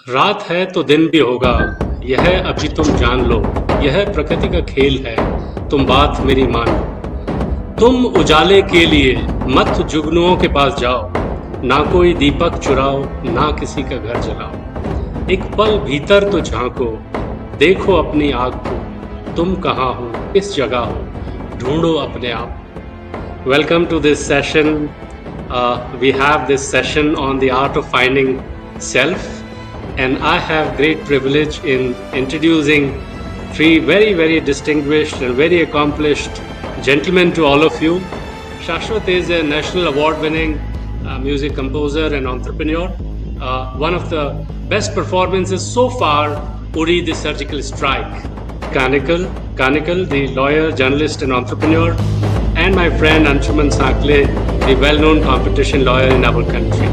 रात है तो दिन भी होगा, यह अभी तुम जान लो। यह प्रकृति का खेल है, तुम बात मेरी मान लो। तुम उजाले के लिए मत जुगनुओं के पास जाओ, ना कोई दीपक चुराओ, ना किसी का घर जलाओ। एक पल भीतर तो झांको, देखो अपनी आग को। तुम कहाँ हो, किस जगह हो, ढूंढो अपने आप। Welcome to this session. We have this session on the art of finding self, and I have great privilege in introducing three very distinguished and very accomplished gentlemen to all of you. Shashwat is a national award-winning music composer and entrepreneur. One of the best performances so far, Uri the Surgical Strike. Kanekal, the lawyer, journalist and entrepreneur, and my friend Anshuman Sakle, the well-known competition lawyer in our country.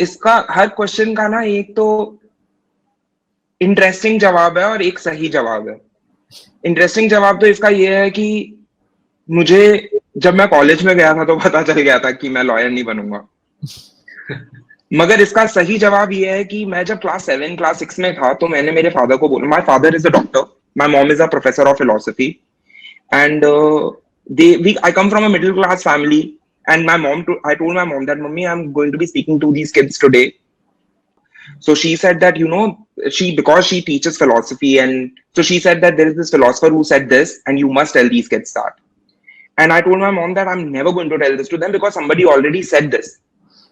इसका हर question का ना एक तो interesting जवाब है और एक सही जवाब है। इंटरेस्टिंग जवाब तो इसका ये है कि मुझे जब मैं कॉलेज में गया था तो पता चल गया था कि मैं लॉयर नहीं बनूंगा। मगर इसका सही जवाब ये है कि मैं जब क्लास 7 क्लास 6 में था तो मैंने मेरे फादर को बोला, my father is a doctor, my mom is a professor of philosophy, and I come from a middle class family, and I told my mom that, Mummy, I'm going to be speaking to these kids today. So she said that, because she teaches philosophy, and so she said that there is this philosopher who said this, and you must tell these kids that. And I told my mom that I'm never going to tell this to them because somebody already said this.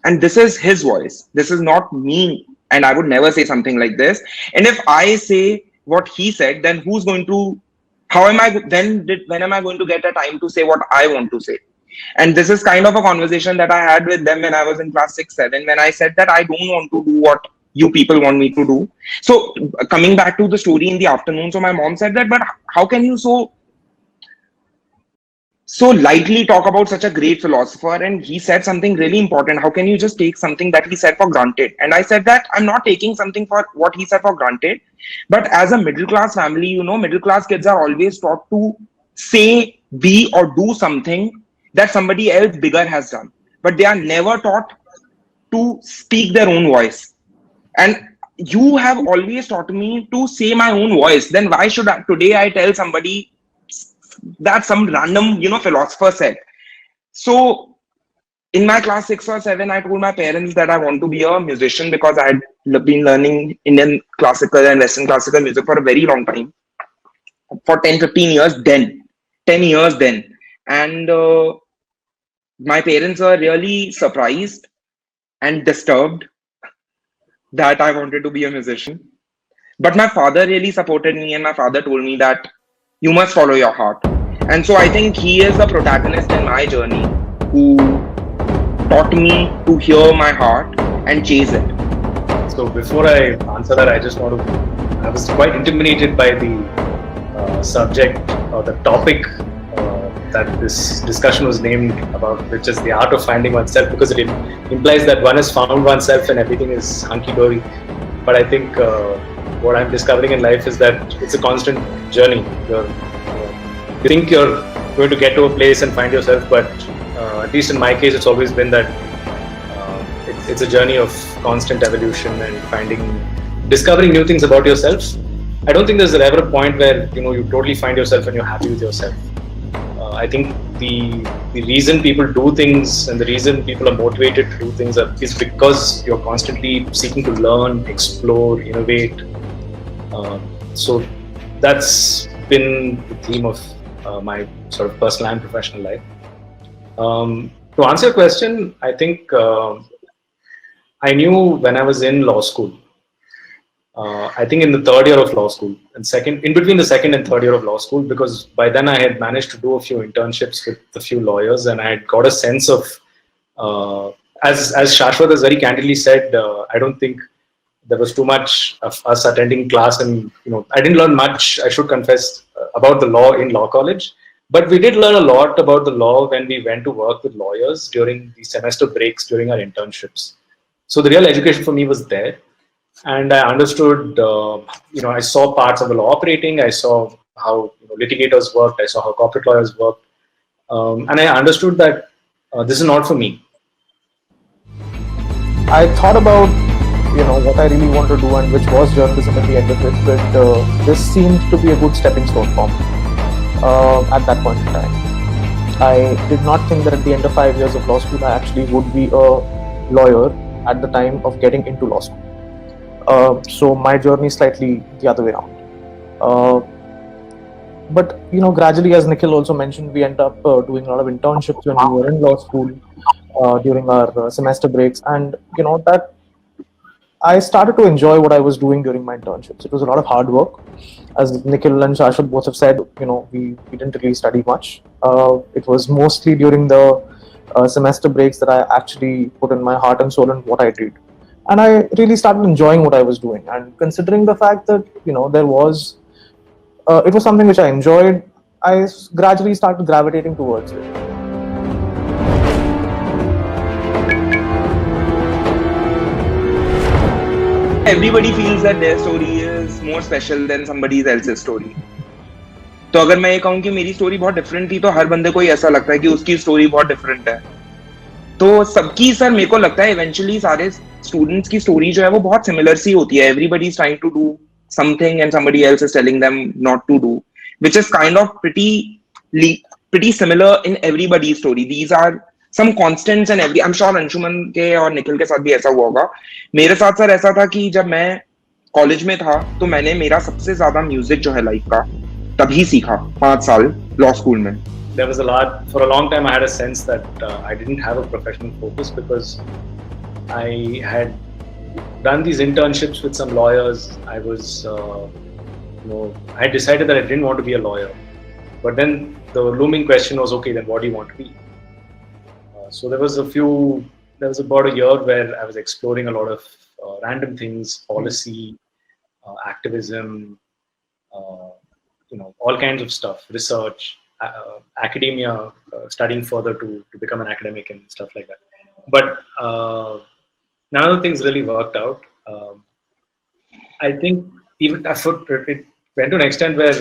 And this is his voice. This is not me. And I would never say something like this. And if I say what he said, then who's going to, when am I going to get a time to say what I want to say? And this is kind of a conversation that I had with them when I was in class 6, 7, when I said that I don't want to do what you people want me to do. So coming back to the story in the afternoon, so my mom said that, but how can you so lightly talk about such a great philosopher, and he said something really important. How can you just take something that he said for granted? And I said that I'm not taking something for what he said for granted, but as a middle class family, middle class kids are always taught to say, be, or do something that somebody else bigger has done, but they are never taught to speak their own voice. And you have always taught me to say my own voice. Then why should today I tell somebody that some random philosopher said? So in my class 6 or 7, I told my parents that I want to be a musician because I had been learning Indian classical and Western classical music for a very long time, for 10-15 years then, 10 years then. And my parents were really surprised and disturbed that I wanted to be a musician. But my father really supported me, and my father told me that you must follow your heart. And so I think he is the protagonist in my journey who taught me to hear my heart and chase it. So before I answer that, I was quite intimidated by the subject or the topic that this discussion was named about, which is the art of finding oneself, because it implies that one has found oneself and everything is hunky-dory. But I think what I'm discovering in life is that it's a constant journey. You think you're going to get to a place and find yourself, but at least in my case, it's always been that it's a journey of constant evolution and discovering new things about yourself. I don't think there's ever a point where you totally find yourself and you're happy with yourself. I think the reason people do things and the reason people are motivated to do things is because you're constantly seeking to learn, explore, innovate. So that's been the theme of my sort of personal and professional life. To answer your question, I think I knew when I was in law school, I think in the third year of law school, and in between the second and third year of law school, because by then I had managed to do a few internships with a few lawyers, and I had got a sense of, as Shashwat has very candidly said, I don't think there was too much of us attending class, and I didn't learn much, I should confess, about the law in law college. But we did learn a lot about the law when we went to work with lawyers during the semester breaks during our internships. So the real education for me was there. And I understood, I saw parts of the law operating. I saw how litigators worked. I saw how corporate lawyers worked. And I understood that this is not for me. I thought about what I really want to do and which was journalism at the end of it, but this seemed to be a good stepping stone for me at that point in time. I did not think that at the end of 5 years of law school I actually would be a lawyer at the time of getting into law school. So my journey is slightly the other way around. But gradually, as Nikhil also mentioned, we end up doing a lot of internships when we were in law school during our semester breaks, and that I started to enjoy what I was doing during my internships. It was a lot of hard work. As Nikhil and Shashwat both have said, we didn't really study much. It was mostly during the semester breaks that I actually put in my heart and soul in what I did. And I really started enjoying what I was doing. And considering the fact that, there was, it was something which I enjoyed, I gradually started gravitating towards it. Everybody feels that their story is more special than somebody else's story. तो अगर मैं ये कहूँ कि मेरी story बहुत different थी तो हर बंदे को ही ऐसा लगता है कि उसकी स्टोरी बहुत डिफरेंट है. तो सबकी सर मेरे को लगता है इवेंचुअली सारे स्टूडेंट्स की स्टोरी जो है वो बहुत सिमिलर सी होती है. Everybody is trying to do something and somebody else is telling them not to do, which is kind of pretty similar in everybody's story. These are some constants and I'm sure Anshuman के और निखिल के साथ भी ऐसा हुआ होगा. मेरे साथ सर ऐसा था कि जब मैं कॉलेज में था तो मैंने मेरा सबसे ज्यादा म्यूजिक जो है लाइफ का तभी सीखा 5 साल लॉ स्कूल में. There was for a long time I had a sense that I didn't have a professional focus because I had done these internships with some lawyers. I was, I decided that I didn't want to be a lawyer. But then the looming question was, okay, then what do you want to be? So there was about a year where I was exploring a lot of random things, policy, activism, all kinds of stuff, research, academia, studying further to become an academic and stuff like that. But none of the things really worked out. I think even it went to an extent where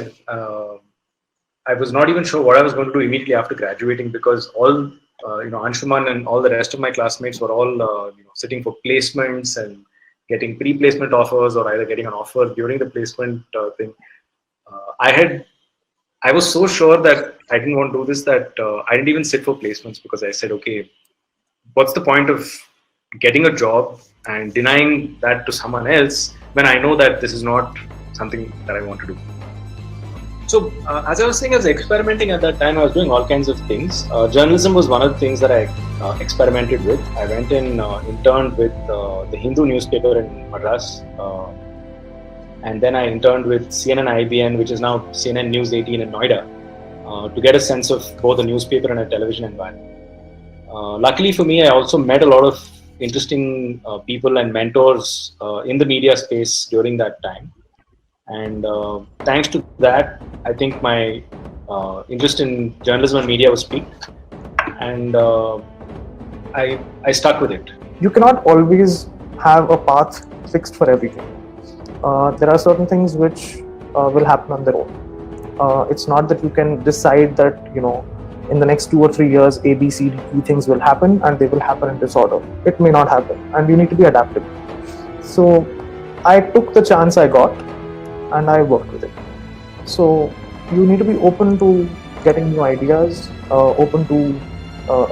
I was not even sure what I was going to do immediately after graduating, because all Anshuman and all the rest of my classmates were all sitting for placements and getting pre-placement offers or either getting an offer during the placement thing. I was so sure that I didn't want to do this that I didn't even sit for placements, because I said, okay, what's the point of getting a job and denying that to someone else when I know that this is not something that I want to do. So as I was saying, I was experimenting at that time. I was doing all kinds of things. Journalism was one of the things that I experimented with. I went in, interned with the Hindu newspaper in Madras, and then I interned with CNN IBN, which is now CNN News 18 in Noida, to get a sense of both a newspaper and a television environment. Luckily for me, I also met a lot of interesting people and mentors in the media space during that time. And thanks to that, I think my interest in journalism and media was piqued. And I stuck with it. You cannot always have a path fixed for everything. There are certain things which will happen on their own. It's not that you can decide that, in the next 2 or 3 years, A, B, C, D, E things will happen and they will happen in this order. It may not happen, and you need to be adaptable. So I took the chance I got and I worked with it. So you need to be open to getting new ideas, open to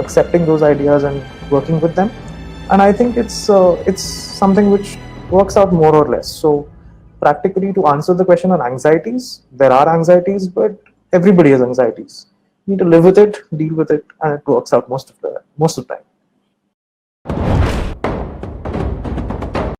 accepting those ideas and working with them. And I think it's something which works out more or less. So practically, to answer the question on anxieties, there are anxieties, but everybody has anxieties. You need to live with it, deal with it, and it works out most of the time.